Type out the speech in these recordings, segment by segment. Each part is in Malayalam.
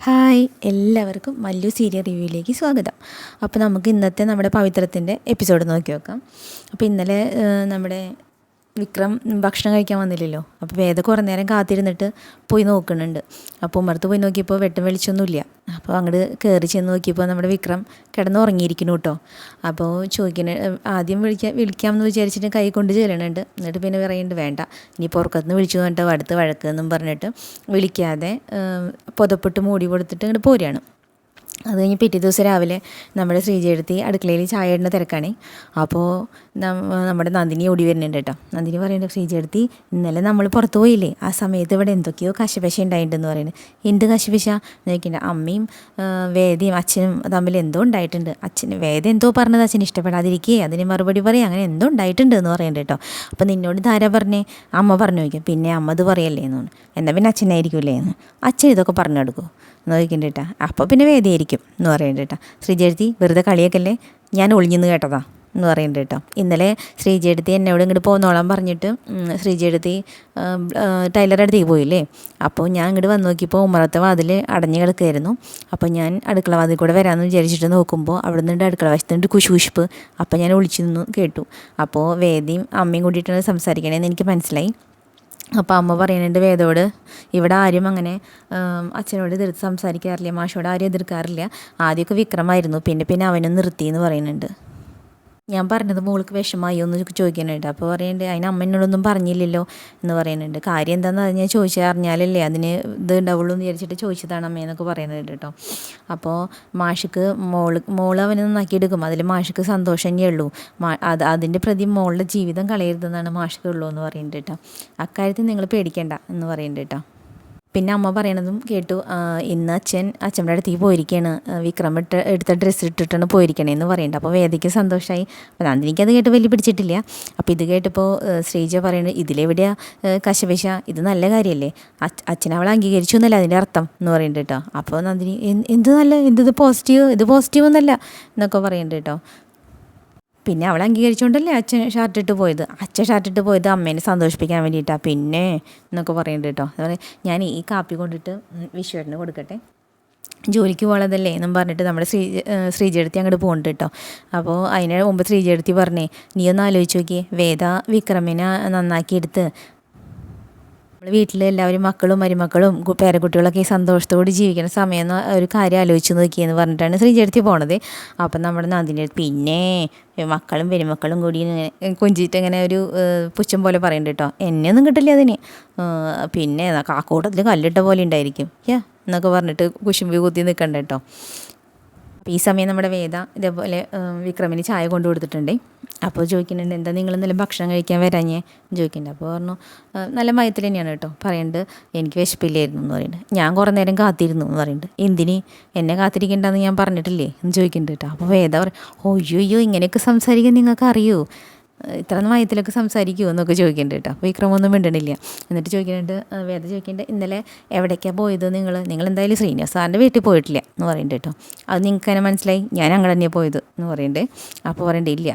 ഹായ്, എല്ലാവർക്കും മല്ലു സീരിയൽ റിവ്യൂയിലേക്ക് സ്വാഗതം. അപ്പോൾ നമുക്ക് ഇന്നത്തെ നമ്മുടെ പവിത്രത്തിൻ്റെ എപ്പിസോഡ് നോക്കി നോക്കാം. അപ്പോൾ ഇന്നലെ നമ്മുടെ വിക്രം ഭക്ഷണം കഴിക്കാൻ വന്നില്ലല്ലോ. അപ്പോൾ വേദ കുറേ നേരം കാത്തിരുന്നിട്ട് പോയി നോക്കുന്നുണ്ട്. അപ്പോൾ ഉമ്മർത്ത് പോയി നോക്കിയപ്പോൾ വെട്ടം വെളിച്ചൊന്നുമില്ല. അപ്പോൾ അങ്ങോട്ട് കയറി ചെന്ന് നോക്കിയപ്പോൾ നമ്മുടെ വിക്രം കിടന്നുറങ്ങിയിരിക്കുന്നു കേട്ടോ. അപ്പോൾ ചോദിക്കണ ആദ്യം വിളിക്കാമെന്ന് വിചാരിച്ചിട്ട് കൈ കൊണ്ട് ചെല്ലണുണ്ട്. എന്നിട്ട് പിന്നെ പറയുന്നുണ്ട് വേണ്ട, ഇനി പുറത്തുനിന്ന് വിളിച്ചു എന്നിട്ട് അടുത്ത് വഴക്കെന്നും പറഞ്ഞിട്ട് വിളിക്കാതെ പുതപ്പിട്ട് മൂടി കൊടുത്തിട്ട് ഇങ്ങോട്ട് പോരുകയാണ്. അത് കഴിഞ്ഞ് പിറ്റേ ദിവസം രാവിലെ നമ്മുടെ ശ്രീജയെടുത്തി അടുക്കളയിൽ ചായ ഇടുന്ന തിരക്കാണ്. അപ്പോൾ നമ്മുടെ നന്ദിനി ഓടി വരുന്നുണ്ട് കേട്ടോ. നന്ദിനി പറയുന്നുണ്ട്, ശ്രീജയെടുത്തി ഇന്നലെ നമ്മൾ പുറത്ത് പോയില്ലേ, ആ സമയത്ത് ഇവിടെ എന്തൊക്കെയോ കശപശ ഉണ്ടായിട്ടുണ്ടെന്ന് പറയുന്നത്. എന്ത് കശപശ നോക്കിയിട്ട് അമ്മയും വേദയും അച്ഛനും തമ്മിൽ എന്തോ ഉണ്ടായിട്ടുണ്ട്. വേദ എന്തോ പറഞ്ഞത് അച്ഛന് ഇഷ്ടപ്പെടാതിരിക്കേ, അതിന് മറുപടി പറയും, അങ്ങനെ എന്തോ ഉണ്ടായിട്ടുണ്ട് എന്ന് പറയുന്നുണ്ട് കേട്ടോ. അപ്പോൾ നിന്നോട് ധാര പറഞ്ഞേ, അമ്മ പറഞ്ഞു നോക്കിയാൽ പിന്നെ അമ്മ ഇത് പറയല്ലേ എന്ന് പറഞ്ഞു. എന്നാൽ പിന്നെ അച്ഛനായിരിക്കുമല്ലേ എന്ന്. അച്ഛൻ ഇതൊക്കെ പറഞ്ഞു കൊടുക്കുമോ എന്ന് ചോദിക്കണ്ടേട്ടാ. അപ്പോൾ പിന്നെ വേദയായിരിക്കും എന്ന് പറയണ്ടേട്ടാ. ശ്രീജയെടുത്തി വെറുതെ കളിയൊക്കെയല്ലേ, ഞാൻ ഒളിഞ്ഞെന്ന് കേട്ടതാ എന്ന് പറയുന്നുണ്ട് കേട്ടോ. ഇന്നലെ ശ്രീജയെടുത്തി എന്നോട് ഇങ്ങോട്ട് പോന്നോളാൻ പറഞ്ഞിട്ട് ശ്രീജയെടുത്തി ടൈലറുടെ അടുത്തേക്ക് പോയില്ലേ. അപ്പോൾ ഞാൻ ഇങ്ങോട്ട് വന്ന് നോക്കിയപ്പോൾ ഉമ്മറത്തെ വാതിൽ അടഞ്ഞു കിടക്കുമായിരുന്നു. അപ്പോൾ ഞാൻ അടുക്കള വാതിൽ കൂടെ വരാമെന്ന് വിചാരിച്ചിട്ട് നോക്കുമ്പോൾ അവിടെ നിന്നുണ്ട് അടുക്കള വശത്തുണ്ട് കുശുകുശിപ്പ്. അപ്പോൾ ഞാൻ ഒളിച്ചു നിന്ന് കേട്ടു. അപ്പോൾ വേദയും അമ്മയും കൂടിയിട്ടാണ് സംസാരിക്കണേന്ന് എനിക്ക് മനസ്സിലായി. അപ്പോൾ അമ്മ പറയുന്നുണ്ട് വേദോട്, ഇവിടെ ആരും അങ്ങനെ അച്ഛനോട് എതിർത്ത് സംസാരിക്കാറില്ല, മാഷോട് ആരും എതിർക്കാറില്ല. ആദ്യമൊക്കെ വിക്രമായിരുന്നു, പിന്നെ അവനും നിർത്തി എന്ന് പറയുന്നുണ്ട്. ഞാൻ പറഞ്ഞത് മോൾക്ക് വിഷമായോ എന്ന് ചോദിക്കുന്നുണ്ട്. അപ്പോൾ പറയുന്നുണ്ട് അതിന് അമ്മ എന്നോടൊന്നും പറഞ്ഞില്ലല്ലോ എന്ന് പറയുന്നുണ്ട്. കാര്യം എന്താണെന്ന് ഞാൻ അറിഞ്ഞാലല്ലേ അതിന് ഇത് ഉണ്ടാവുള്ളൂ എന്ന് വിചാരിച്ചിട്ട് ചോദിച്ചതാണ് അമ്മയെന്നൊക്കെ പറയുന്നുണ്ട് കേട്ടോ. അപ്പോൾ മാഷിക്ക് മോള് അവനെ നന്നാക്കിയെടുക്കും, അതിൽ മാഷിക്ക് സന്തോഷം തന്നെയേ ഉള്ളൂ. അതിൻ്റെ പ്രതി മോളുടെ ജീവിതം കളയരുതെന്നാണ് മാഷിക്ക് ഉള്ളൂ എന്ന് പറയുന്നുണ്ട് കേട്ടോ. അക്കാര്യത്തിൽ നിങ്ങൾ പേടിക്കേണ്ട എന്ന് പറയുന്നുണ്ട് കേട്ടോ. പിന്നെ അമ്മ പറയണതും കേട്ടു. ഇന്ന് അച്ഛൻ്റെ അടുത്തേക്ക് പോയിരിക്കുകയാണ്, വിക്രം എടുത്ത ഡ്രസ്സ് ഇട്ടിട്ടാണ് പോയിരിക്കണേന്ന് പറയുന്നുണ്ട്. അപ്പോൾ വേദയ്ക്ക് സന്തോഷമായി. അപ്പോൾ നന്ദിനിക്കത് കേട്ട് വലിയ പിടിച്ചിട്ടില്ല. അപ്പോൾ ഇത് കേട്ടപ്പോൾ ശ്രീജ പറയുന്നത് ഇതിലെവിടെയാ കശപശ, ഇത് നല്ല കാര്യമല്ലേ, അച്ഛൻ അവളെ അംഗീകരിച്ചു എന്നല്ല അതിൻ്റെ അർത്ഥം എന്ന് പറയുന്നുണ്ട് കേട്ടോ. അപ്പോൾ നന്ദിനി ഇത് പോസിറ്റീവ് എന്നല്ല എന്നൊക്കെ പറയുന്നുണ്ട് കേട്ടോ. പിന്നെ അവളെ അംഗീകരിച്ചുകൊണ്ടല്ലേ അച്ഛൻ ഷർട്ടിട്ട് പോയത് അമ്മേനെ സന്തോഷിപ്പിക്കാൻ വേണ്ടിയിട്ടാണ് പിന്നെ എന്നൊക്കെ പറയുന്നുണ്ട് കേട്ടോ. അതുപോലെ ഞാൻ ഈ കാപ്പി കൊണ്ടിട്ട് വിശ്വേട്ടന് കൊടുക്കട്ടെ, ജോലിക്ക് പോകാതല്ലേ എന്നും പറഞ്ഞിട്ട് നമ്മുടെ ശ്രീജയെടുത്തി അങ്ങോട്ട് പോകുന്നുണ്ട് കേട്ടോ. അപ്പോൾ അതിന് മുമ്പ് ശ്രീജയെടുത്തി പറഞ്ഞേ, നീ ഒന്ന് ആലോചിച്ച് നോക്കിയേ, വേദ വിക്രമിനെ നന്നാക്കിയെടുത്ത് നമ്മൾ വീട്ടിൽ എല്ലാവരും മക്കളും മരുമക്കളും പേരക്കുട്ടികളൊക്കെ ഈ സന്തോഷത്തോടെ ജീവിക്കുന്ന സമയം ഒരു കാര്യം ആലോചിച്ച് നോക്കിയെന്ന് പറഞ്ഞിട്ടാണ് ശ്രീജയെടുത്തി പോണത്. അപ്പം നമ്മുടെ നന്ദിനി പിന്നെ മക്കളും പെരുമക്കളും കൂടി ഇങ്ങനെ കൊഞ്ചിട്ട് ഇങ്ങനെ ഒരു പുച്ഛം പോലെ പറയുന്നുണ്ട് കേട്ടോ. എന്നെയൊന്നും കിട്ടില്ല അതിന്, പിന്നെ കാക്കൂട്ടത്തിൽ കല്ലിട്ട പോലെ ഉണ്ടായിരിക്കും എന്നൊക്കെ പറഞ്ഞിട്ട് കുശുമ്പി കുത്തി നിൽക്കണ്ട കേട്ടോ. അപ്പോൾ ഈ സമയം നമ്മുടെ വേദ ഇതേപോലെ വിക്രമിന് ചായ കൊണ്ടു കൊടുത്തിട്ടുണ്ട്. അപ്പോൾ ചോദിക്കുന്നുണ്ട്, എന്താ നിങ്ങൾ ഇന്നലെ ഭക്ഷണം കഴിക്കാൻ വരാഞ്ഞേ ചോദിക്കുന്നുണ്ട്. അപ്പോൾ പറഞ്ഞു നല്ല മയത്തിൽ തന്നെയാണ് കേട്ടോ പറയുന്നുണ്ട്, എനിക്ക് വിശപ്പില്ലായിരുന്നു എന്ന് പറയുന്നുണ്ട്. ഞാൻ കുറേ നേരം കാത്തിരുന്നു എന്ന് പറയുന്നുണ്ട്. എന്തിന് എന്നെ കാത്തിരിക്കേണ്ടെന്ന് ഞാൻ പറഞ്ഞിട്ടില്ലേ എന്ന് ചോദിക്കുന്നുണ്ട് കേട്ടോ. അപ്പോൾ വേദ പറയും, അയ്യോ ഇങ്ങനെയൊക്കെ സംസാരിക്കാൻ നിങ്ങൾക്ക് അറിയോ, ഇത്ര മയത്തിലൊക്കെ സംസാരിക്കുമോ എന്നൊക്കെ ചോദിക്കുന്നുണ്ട് കേട്ടോ. അപ്പോൾ വിക്രമൊന്നും മിണ്ടണില്ല. എന്നിട്ട് വേദ ചോദിക്കുന്നുണ്ട്, ഇന്നലെ എവിടേക്കാണ് പോയത് നിങ്ങൾ എന്തായാലും ശ്രീനിവാസ് സാറിൻ്റെ വീട്ടിൽ പോയിട്ടില്ല എന്ന് പറയുന്നുണ്ട് കേട്ടോ. അത് നിങ്ങൾക്ക് തന്നെ മനസ്സിലായി, ഞാൻ അങ്ങനെ തന്നെയാണ് പോയത് എന്ന് പറയുന്നുണ്ട്. അപ്പോൾ പറയണ്ടേ, ഇല്ല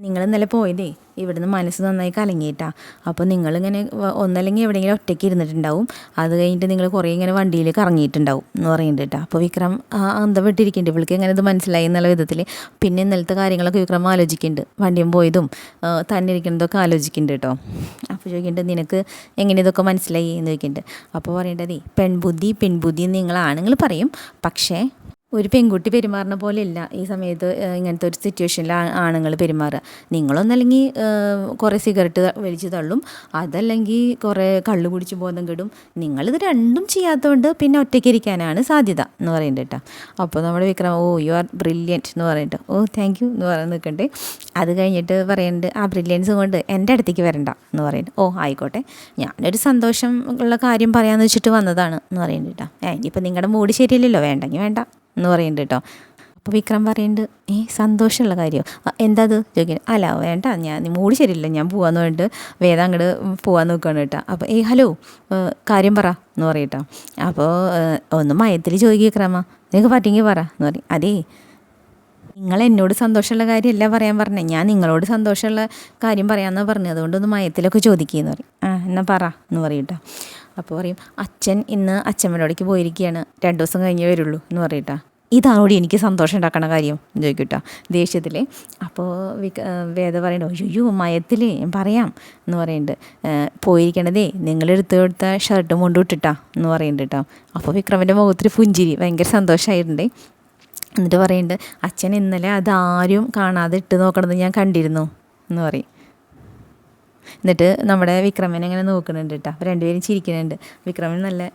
നിങ്ങൾ ഇന്നലെ പോയതേ ഇവിടുന്ന് മനസ്സ് നന്നായി കലങ്ങിയിട്ടാണ്. അപ്പോൾ നിങ്ങളിങ്ങനെ ഒന്നല്ലെങ്കിൽ എവിടെയെങ്കിലും ഒറ്റയ്ക്ക് ഇരുന്നിട്ടുണ്ടാവും, അത് കഴിഞ്ഞിട്ട് നിങ്ങൾ കുറേ ഇങ്ങനെ വണ്ടിയിൽ കറങ്ങിയിട്ടുണ്ടാവും എന്ന് പറയുന്നുണ്ട് കേട്ടോ. അപ്പോൾ വിക്രം അന്തം വിട്ടിരിക്കുന്നുണ്ട്, ഇവൾക്ക് എങ്ങനെ ഇത് മനസ്സിലായി എന്നുള്ള വിധത്തിൽ. പിന്നെ ഇന്നലത്തെ കാര്യങ്ങളൊക്കെ വിക്രം ആലോചിക്കുന്നുണ്ട്, വണ്ടിയും പോയതും തന്നെ ഇരിക്കുന്നതൊക്കെ ആലോചിക്കുന്നുണ്ട് കേട്ടോ. അപ്പോൾ ചോദിക്കുന്നുണ്ട്, നിനക്ക് എങ്ങനെ ഇതൊക്കെ മനസ്സിലായി എന്ന് ചോദിക്കുന്നുണ്ട്. അപ്പോൾ പറയേണ്ടതേ, പെൺബുദ്ധി നിങ്ങൾ ആണുങ്ങൾ പറയും, പക്ഷേ ഒരു പെൺകുട്ടി പെരുമാറുന്ന പോലെ ഇല്ല ഈ സമയത്ത് ഇങ്ങനത്തെ ഒരു സിറ്റുവേഷനിൽ ആണുങ്ങൾ പെരുമാറുക. നിങ്ങളൊന്നല്ലെങ്കിൽ കുറേ സിഗരറ്റ് വലിച്ചു തള്ളും, അതല്ലെങ്കിൽ കുറേ കള്ളു കുടിച്ച് ബോധം കെടും. നിങ്ങളിത് രണ്ടും ചെയ്യാത്തതുകൊണ്ട് പിന്നെ ഒറ്റയ്ക്ക് ഇരിക്കാനാണ് സാധ്യത എന്ന് പറയുന്നുണ്ട് കേട്ടോ. അപ്പോൾ നമ്മുടെ വിക്രം, യു ആർ ബ്രില്യൻറ്റ് എന്ന് പറയുന്നുണ്ട്. താങ്ക് യു എന്ന് പറയാൻ നിൽക്കണ്ടേ. അത് കഴിഞ്ഞിട്ട് പറയുന്നുണ്ട്, ആ ബ്രില്യൻസ് കൊണ്ട് എൻ്റെ അടുത്തേക്ക് വരണ്ട എന്ന് പറയുന്നുണ്ട്. ആയിക്കോട്ടെ, ഞാനൊരു സന്തോഷം ഉള്ള കാര്യം പറയാമെന്ന് വെച്ചിട്ട് വന്നതാണ് എന്ന് പറയുന്നുണ്ട് കേട്ടോ. ഇനിയിപ്പോൾ നിങ്ങളുടെ മൂഡ് ശരിയല്ലല്ലോ, വേണ്ടെങ്കിൽ വേണ്ട എന്ന് പറയുന്നുണ്ട് കേട്ടോ. അപ്പോൾ വിക്രം പറയുന്നുണ്ട്, സന്തോഷമുള്ള കാര്യം എന്താ അത് ചോദിക്കുന്നത്. അല്ല വേണ്ട, നീ മൂടി ശരിയില്ല, ഞാൻ പോകാമെന്ന് പറഞ്ഞിട്ട് വേദ അങ്ങോട്ട് പോകാൻ നോക്കുകയാണ് കേട്ടോ. അപ്പോൾ ഹലോ കാര്യം പറ എന്ന് പറയും കേട്ടോ. അപ്പോൾ ഒന്ന് മയത്തിൽ ചോദിക്കുക വിക്രമ, നിനക്ക് പറ്റിയെങ്കിൽ പറ എന്ന് പറയും. അതേ, നിങ്ങൾ എന്നോട് സന്തോഷമുള്ള കാര്യമല്ല പറയാൻ പറഞ്ഞത്, ഞാൻ നിങ്ങളോട് സന്തോഷമുള്ള കാര്യം പറയാമെന്നാണ് പറഞ്ഞത്, അതുകൊണ്ടൊന്ന് മയത്തിലൊക്കെ ചോദിക്കുകയെന്ന് പറയും. എന്നാൽ പറ എന്ന് പറയും കേട്ടോ. അപ്പോൾ പറയും അച്ഛൻ ഇന്ന് അച്ഛമ്മനോടേക്ക് പോയിരിക്കുകയാണ്, 2 ദിവസം കഴിഞ്ഞേ വരുള്ളൂ എന്ന് പറയട്ടാ. ഇതാണോടി എനിക്ക് സന്തോഷം ഉണ്ടാക്കണ കാര്യം എന്ന് ചോദിക്കൂട്ടോ ദേഷ്യത്തിൽ. അപ്പോൾ വേദ പറയണ്ടോ അയ്യോ മയത്തിൽ ഞാൻ പറയാം എന്ന് പറയുന്നുണ്ട്. പോയിരിക്കണതേ നിങ്ങളെടുത്ത് കൊടുത്ത ഷർട്ട് മുണ്ടും ഇട്ടിട്ടാ എന്ന് പറയുന്നുണ്ട് കേട്ടോ. അപ്പോൾ വിക്രമിൻ്റെ മുഖത്തിൽ പുഞ്ചിരി, ഭയങ്കര സന്തോഷമായിട്ടുണ്ട്. എന്നിട്ട് പറയുന്നുണ്ട് അച്ഛൻ ഇന്നലെ അതാരും കാണാതെ ഇട്ട് നോക്കണത് ഞാൻ കണ്ടിരുന്നു എന്ന് പറയും. എന്നിട്ട് നമ്മുടെ വിക്രമനെ ഇങ്ങനെ നോക്കുന്നുണ്ട് കേട്ടോ. അപ്പോൾ രണ്ടുപേരും ചിരിക്കുന്നുണ്ട്. വിക്രമന് നല്ല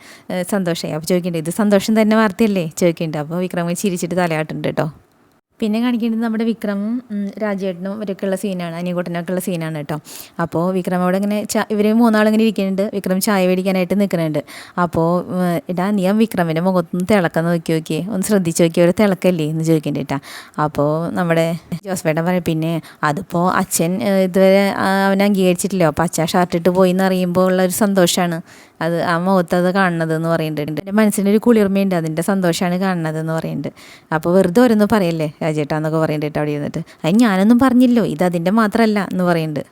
സന്തോഷമായി. അപ്പോൾ ചോദിക്കുന്നുണ്ട് ഇത് സന്തോഷം തന്നെ വാർത്തയല്ലേ ചോദിക്കുന്നുണ്ട്. അപ്പോൾ വിക്രമൻ ചിരിച്ചിട്ട് തലയാട്ടുണ്ട് കേട്ടോ. പിന്നെ കാണിക്കേണ്ടത് നമ്മുടെ വിക്രമും രാജേട്ടനും ഇവരൊക്കെ ഉള്ള സീനാണ്, അനിയൻകുട്ടനൊക്കെ ഉള്ള സീനാണ് കേട്ടോ. അപ്പോൾ വിക്രം അവിടെ ഇങ്ങനെ ഇവർ 3 ഇങ്ങനെ ഇരിക്കുന്നുണ്ട്. വിക്രം ചായ മേടിക്കാനായിട്ട് നിൽക്കുന്നുണ്ട്. അപ്പോൾ നീ ആ വിക്രമിൻ്റെ മുഖത്തൊന്ന് തിളക്കം നോക്കിയേ, ഒന്ന് ശ്രദ്ധിച്ച് നോക്കിയേ, ഒരു തിളക്കല്ലേ എന്ന് ചോദിക്കുന്നുണ്ട് കേട്ടോ. അപ്പോൾ നമ്മുടെ ജോസഫേട്ടൻ പറയും പിന്നെ അതിപ്പോൾ അച്ഛൻ ഇതുവരെ അവനെ അംഗീകരിച്ചിട്ടില്ലോ, അപ്പോൾ അച്ഛൻ ഷർട്ടിട്ട് പോയി എന്ന് അറിയുമ്പോൾ ഉള്ളൊരു സന്തോഷമാണ് അത്, ആ മുഖത്ത് അത് കാണുന്നത് എന്ന് പറയുന്നുണ്ട്. എൻ്റെ മനസ്സിനൊരു കുളിർമയുണ്ട്, അതിൻ്റെ സന്തോഷമാണ് കാണുന്നത് എന്ന് പറയുന്നുണ്ട്. അപ്പോൾ വെറുതെ ഓരോന്ന് പറയല്ലേ രാജേട്ടാന്നൊക്കെ പറയുന്നുണ്ട് അവിടെ ഇരുന്നിട്ട്. അത് ഞാനൊന്നും പറഞ്ഞില്ലോ, ഇത് അതിൻ്റെ മാത്രമല്ല എന്ന് പറയുന്നുണ്ട്.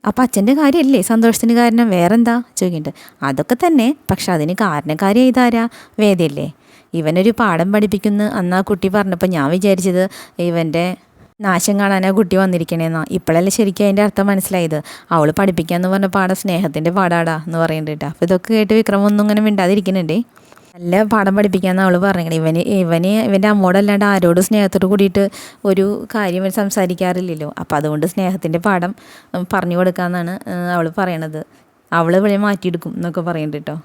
അപ്പം അച്ഛൻ്റെ കാര്യമല്ലേ സന്തോഷത്തിന് കാരണം, വേറെന്താ ചോദിക്കുന്നുണ്ട്. അതൊക്കെ തന്നെ, പക്ഷെ അതിന് കാരണക്കാരി ഇതാരാ, വേദയല്ലേ. ഇവനൊരു പാഠം പഠിപ്പിക്കുന്നു അന്ന് ആ കുട്ടി പറഞ്ഞപ്പോൾ ഞാൻ വിചാരിച്ചത് ഇവൻ്റെ നാശം കാണാനാ കുട്ടി വന്നിരിക്കണേന്നാ. ഇപ്പോഴല്ലേ ശരിക്കും അതിൻ്റെ അർത്ഥം മനസ്സിലായത്. അവൾ പഠിപ്പിക്കാമെന്ന് പറഞ്ഞ പാഠം സ്നേഹത്തിൻ്റെ പാടാടാ എന്ന് പറയുന്നുണ്ട് കേട്ടോ. അപ്പോൾ ഇതൊക്കെ കേട്ട് വിക്രമം ഒന്നും ഇങ്ങനെ മിണ്ടാതിരിക്കുന്നുണ്ടേ. നല്ല പാഠം പഠിപ്പിക്കാമെന്ന് അവൾ പറഞ്ഞേ. ഇവൻ്റെ അമ്മോടല്ലാണ്ട് ആരോടും സ്നേഹത്തോട് കൂടിയിട്ട് ഒരു കാര്യം സംസാരിക്കാറില്ലല്ലോ. അപ്പോൾ അതുകൊണ്ട് സ്നേഹത്തിൻ്റെ പാഠം പറഞ്ഞു കൊടുക്കാമെന്നാണ് അവൾ പറയണത്. അവൾ ഇവിടെ മാറ്റിയെടുക്കും എന്നൊക്കെ പറയുന്നുണ്ട് കേട്ടോ.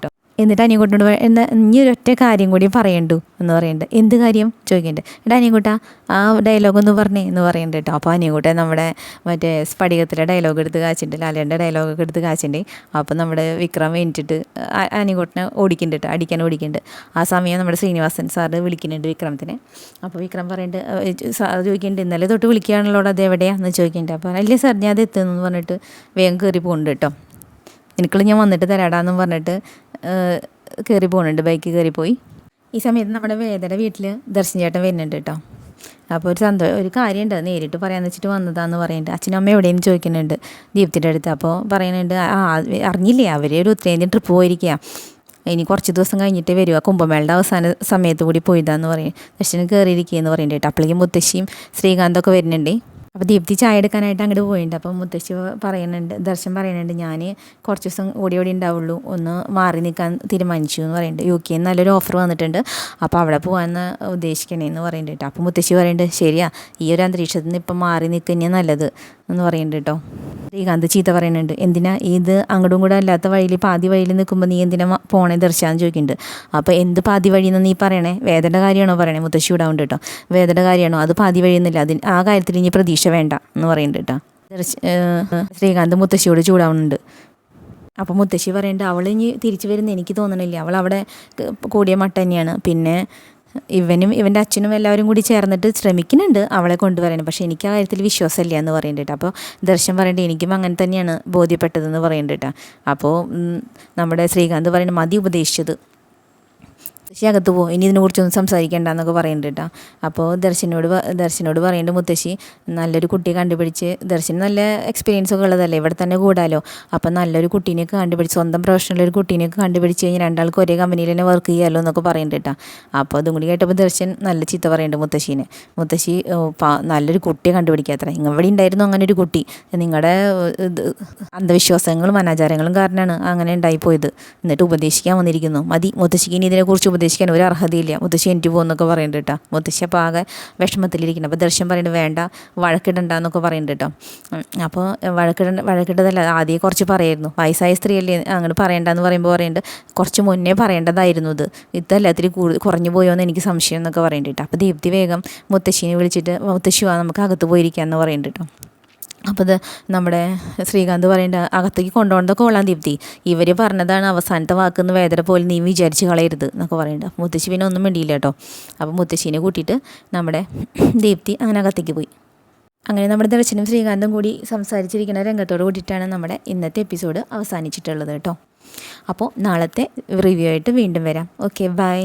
എന്നിട്ട് അനിയൻകുട്ടനോട് എന്താ ഇനി ഒരൊറ്റ കാര്യം കൂടി പറയണ്ടു എന്ന് പറയുന്നുണ്ട്. എന്ത് കാര്യം ചോദിക്കുന്നുണ്ട്. എടാ അനിയൻകുട്ട ആ ഡയലോഗ് ഒന്ന് പറഞ്ഞേ എന്ന് പറയുന്നുണ്ട് കേട്ടോ. അപ്പോൾ അനിയൻകുട്ടൻ നമ്മുടെ മറ്റേ സ്ഫടികത്തിലെ ഡയലോഗ് എടുത്ത് കാച്ചിട്ടുണ്ട്, ലാലേൻ്റെ ഡയലോഗൊക്കെ എടുത്ത് കാച്ചിട്ടുണ്ട്. അപ്പോൾ നമ്മുടെ വിക്രം വേണ്ടിയിട്ട് അനിയൻകുട്ടനെ ഓടിക്കുന്നുണ്ട്, അടിക്കാൻ ഓടിക്കുന്നുണ്ട്. ആ സമയം നമ്മുടെ ശ്രീനിവാസൻ സാറ് വിളിക്കുന്നുണ്ട് വിക്രമത്തിനെ. അപ്പോൾ വിക്രം പറയുന്നുണ്ട് സാർ ചോദിക്കുന്നുണ്ട് ഇന്നലെ തൊട്ട് വിളിക്കുകയാണല്ലോ അത് എവിടെയാണെന്ന് ചോദിക്കുന്നുണ്ട്. അപ്പോൾ അല്ലേ സാർ ഞാൻ അത് എത്തുന്നു പറഞ്ഞിട്ട് വേഗം കയറി പോകുന്നുണ്ട് കേട്ടോ. എനിക്കുള്ള ഞാൻ വന്നിട്ട് തരാടാന്നും പറഞ്ഞിട്ട് കയറി പോകുന്നുണ്ട്, ബൈക്ക് കയറിപ്പോയി. ഈ സമയത്ത് നമ്മുടെ വേദയുടെ വീട്ടിൽ ദർശൻ ചേട്ടൻ വരുന്നുണ്ട് കേട്ടോ. അപ്പോൾ ഒരു കാര്യമുണ്ട്, നേരിട്ട് പറയാമെന്ന് വെച്ചിട്ട് വന്നതാന്ന് പറയുന്നുണ്ട്. അച്ഛനും അമ്മ എവിടെയെന്ന് ചോദിക്കുന്നുണ്ട് ദീപ്തിയുടെ അടുത്ത്. അപ്പോൾ പറയുന്നുണ്ട് അറിഞ്ഞില്ലേ അവർ ഒരു ഉത്തരേന്ത്യൻ ട്രിപ്പ് പോയിരിക്കുക, ഇനി കുറച്ച് ദിവസം കഴിഞ്ഞിട്ട് വരിക, കുംഭമേളയുടെ അവസാന സമയത്ത് കൂടി പോയതാന്ന് പറയും. ദർശനം കയറിയിരിക്കുകയെന്ന് പറയുന്നുണ്ട് കേട്ടോ. അപ്പോഴേക്കും മുത്തശ്ശിയും ശ്രീകാന്തൊക്കെ വരുന്നുണ്ട്. അപ്പോൾ ദീപ്തി ചായ എടുക്കാനായിട്ട് അങ്ങോട്ട് പോയിട്ടുണ്ട്. അപ്പോൾ മുത്തശ്ശി പറയുന്നുണ്ട്, ദർശൻ പറയുന്നുണ്ട് ഞാൻ കുറച്ച് ദിവസം ഓടി ഉണ്ടാവുള്ളൂ, ഒന്ന് മാറി നിൽക്കാൻ തീരുമാനിച്ചു എന്ന് പറയുന്നുണ്ട്. UK നല്ലൊരു ഓഫർ വന്നിട്ടുണ്ട്, അപ്പോൾ അവിടെ പോകാമെന്ന് ഉദ്ദേശിക്കണേന്ന് പറയുന്നുണ്ട് കേട്ടോ. അപ്പോൾ മുത്തശ്ശി പറയുന്നുണ്ട് ശരിയാ, ഈ ഒരു അന്തരീക്ഷത്തിൽ നിന്ന് ഇപ്പം മാറി നിൽക്കുക നല്ലത് എന്ന് പറയുന്നുണ്ട് കേട്ടോ. ശ്രീകാന്ത് ചീത്ത പറയുന്നുണ്ട്, എന്തിനാ ഇത് അങ്ങോട്ടും കൂടെ അല്ലാത്ത വഴിയിൽ പാതി വഴിയിൽ നിൽക്കുമ്പോൾ നീ എന്തിനാ പോണേ ദർശാന്ന് ചോദിക്കുന്നുണ്ട്. അപ്പോൾ എന്ത് പാതി വഴിയെന്ന് നീ പറയണേ, വേദയുടെ കാര്യമാണോ പറയണേ, മുത്തശ്ശി വിടാവുണ്ട് കേട്ടോ. വേദയുടെ കാര്യമാണോ, അത് പാതി വഴിയൊന്നുമില്ല, ആ കാര്യത്തിൽ ഇനി പ്രതീക്ഷ വേണ്ട എന്ന് പറയുന്നുണ്ട് കേട്ടോ. ശ്രീകാന്ത് മുത്തശ്ശിയോട് ചൂടാവുന്നുണ്ട്. അപ്പോൾ മുത്തശ്ശി പറയുന്നുണ്ട് അവൾ ഇനി തിരിച്ചു വരുന്ന എനിക്ക് തോന്നണില്ല, അവൾ അവിടെ കൂടിയ മട്ട തന്നെയാണ്. പിന്നെ ഇവൻ്റെ അച്ഛനും എല്ലാവരും കൂടി ചേർന്നിട്ട് ശ്രമിക്കുന്നുണ്ട് അവളെ കൊണ്ടുവരാൻ, പക്ഷേ എനിക്ക് ആ കാര്യത്തിൽ വിശ്വാസമില്ല എന്ന് പറയുന്നുണ്ട്. അപ്പോൾ ദർശൻ പറയുന്നുണ്ട് എനിക്കും അങ്ങനെ തന്നെയാണ് ബോധ്യപ്പെട്ടതെന്ന് പറയുന്നുണ്ട് കേട്ടോ. അപ്പോൾ നമ്മുടെ ശ്രീകാന്ത് പറയുന്നത് മതി ഉപദേശിച്ചത്, മുത്തശ്ശി അകത്ത് പോകും, ഇനി ഇതിനെക്കുറിച്ചൊന്നും സംസാരിക്കേണ്ട എന്നൊക്കെ പറയുന്നുണ്ട് കേട്ടോ. അപ്പോൾ ദർശനോട് പറയുന്നുണ്ട് മുത്തശ്ശി നല്ലൊരു കുട്ടിയെ കണ്ടുപിടിച്ച്, ദർശന് നല്ല എക്സ്പീരിയൻസ് ഒക്കെ ഉള്ളതല്ലേ, ഇവിടെ തന്നെ കൂടാലോ. അപ്പോൾ നല്ലൊരു കുട്ടീനെയൊക്കെ കണ്ടുപിടിച്ച്, സ്വന്തം പ്രൊഫഷണലൊരു കുട്ടീനെയൊക്കെ കണ്ടുപിടിച്ച് കഴിഞ്ഞാൽ രണ്ടാൾക്ക് ഒരേ കമ്പനിയിൽ തന്നെ വർക്ക് ചെയ്യാമല്ലോ എന്നൊക്കെ പറയുന്നുണ്ട് കേട്ടോ. അപ്പോൾ അതും കൂടി കേട്ടപ്പോൾ ദർശൻ നല്ല ചീത്ത പറയുന്നുണ്ട് മുത്തശ്ശീനെ. മുത്തശ്ശി നല്ലൊരു കുട്ടിയെ കണ്ടുപിടിക്കാത്ര, ഇവിടെ ഉണ്ടായിരുന്നു അങ്ങനെ ഒരു കുട്ടി, നിങ്ങളുടെ അന്ധവിശ്വാസങ്ങളും അനാചാരങ്ങളും കാരണമാണ് അങ്ങനെ ഉണ്ടായിപ്പോയത്, എന്നിട്ട് ഉപദേശിക്കാൻ വന്നിരിക്കുന്നു, മതി മുത്തശ്ശിക്ക് ഇനി ഇതിനെക്കുറിച്ച് ഉപദേശിക്കാൻ ഒരു അർഹതയില്ല, മുത്തശ്ശി എനിക്ക് പോകുന്നൊക്കെ പറയുന്നുണ്ട് കേട്ടോ. മുത്തശ്ശി അപ്പോൾ ആകെ വിഷമത്തിലിരിക്കണം. അപ്പോൾ ദർശൻ പറയുന്നത് വേണ്ട വഴക്കിടണ്ട എന്നൊക്കെ പറയുന്നുണ്ട് കേട്ടോ. അപ്പോൾ വഴക്കിട്ടതല്ല, ആദ്യം കുറച്ച് പറയായിരുന്നു, വയസ്സായ സ്ത്രീയല്ലേ അങ്ങനെ പറയേണ്ടെന്ന് പറയുന്നുണ്ട്, കുറച്ച് മുന്നേ പറയേണ്ടതായിരുന്നു, ഇതല്ല ഇത്തിരി കുറഞ്ഞു പോയോ എന്ന് എനിക്ക് സംശയം എന്നൊക്കെ പറയുന്നുണ്ട് കേട്ടോ. അപ്പോൾ ദീപ്തി വേഗം മുത്തശ്ശിനെ വിളിച്ചിട്ട് മുത്തശ്ശി നമുക്ക് അകത്ത് പോയിരിക്കാമെന്ന് പറയുന്നുണ്ട് കേട്ടോ. അപ്പോൾ ഇത് നമ്മുടെ ശ്രീകാന്ത് പറയേണ്ട അകത്തേക്ക് കൊണ്ടുപോകേണ്ടതൊക്കെ കൊള്ളാം ദീപ്തി, ഇവർ പറഞ്ഞതാണ് അവസാനത്തെ വാക്കെന്ന് വേദന പോലും നീ വിചാരിച്ച് കളയരുത് എന്നൊക്കെ പറയുന്നുണ്ട്. മുത്തശ്ശി പിന്നെ ഒന്നും വേണ്ടിയില്ല കേട്ടോ. അപ്പോൾ മുത്തശ്ശീനെ കൂട്ടിയിട്ട് നമ്മുടെ ദീപ്തി അങ്ങനെ അകത്തേക്ക് പോയി. അങ്ങനെ നമ്മുടെ ദർശനും ശ്രീകാന്തും കൂടി സംസാരിച്ചിരിക്കുന്ന രംഗത്തോട് കൂടിയിട്ടാണ് നമ്മുടെ ഇന്നത്തെ എപ്പിസോഡ് അവസാനിച്ചിട്ടുള്ളത് കേട്ടോ. അപ്പോൾ നാളത്തെ റിവ്യൂ ആയിട്ട് വീണ്ടും വരാം. Okay, by.